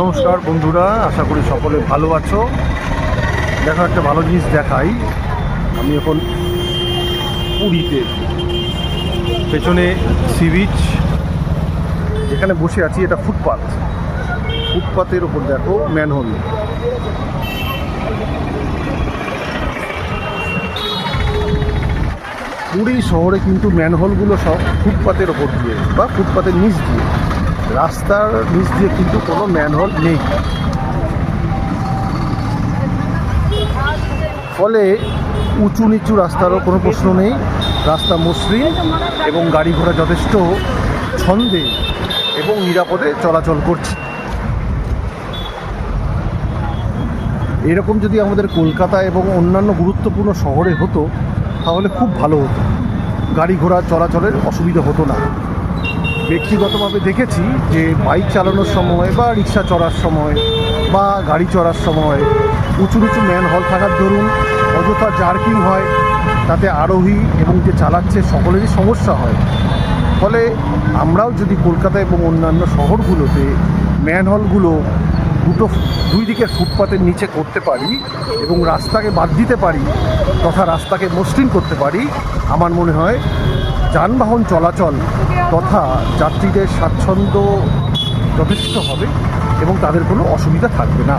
নমস্কার বন্ধুরা, আশা করি সকলে ভালো আছো। দেখো, একটা ভালো জিনিস দেখাই। আমি এখন পুরীতে, পেছনে সি বিচ, এখানে বসে আছি। এটা ফুটপাতের ওপর দেখো ম্যানহোল। পুরী শহরে কিন্তু ম্যানহোলগুলো সব ফুটপাতের ওপর দিয়ে বা ফুটপাতের নিচ দিয়ে, রাস্তার নিচ দিয়ে কিন্তু কোনো ম্যানহোল নেই। ফলে উঁচু নিচু রাস্তারও কোনো প্রশ্ন নেই, রাস্তা মসৃণ এবং গাড়ি ঘোড়া যথেষ্ট ছন্দে এবং নিরাপদে চলাচল করছে। এরকম যদি আমাদের কলকাতা এবং অন্যান্য গুরুত্বপূর্ণ শহরে হতো তাহলে খুব ভালো হতো, গাড়ি ঘোড়া চলাচলের অসুবিধা হতো না। ব্যক্তিগতভাবে দেখেছি যে বাইক চালানোর সময় বা রিক্সা চড়ার সময় বা গাড়ি চড়ার সময় উঁচু নিচু ম্যানহোল থাকার দরুন অযথা জার্কিং হয়, তাতে আরোহী এবং যে চালাচ্ছে সকলেরই সমস্যা হয়। ফলে আমরাও যদি কলকাতা এবং অন্যান্য শহরগুলোতে ম্যানহোলগুলো দুই দিকের ফুটপাতের নিচে করতে পারি এবং রাস্তাকে বাদ দিতে পারি তথা রাস্তাকে মসৃণ করতে পারি, আমার মনে হয় যানবাহন চলাচল তথা যাত্রীদের স্বাচ্ছন্দ্য যথেষ্ট হবে এবং তাদের কোনো অসুবিধা থাকবে না।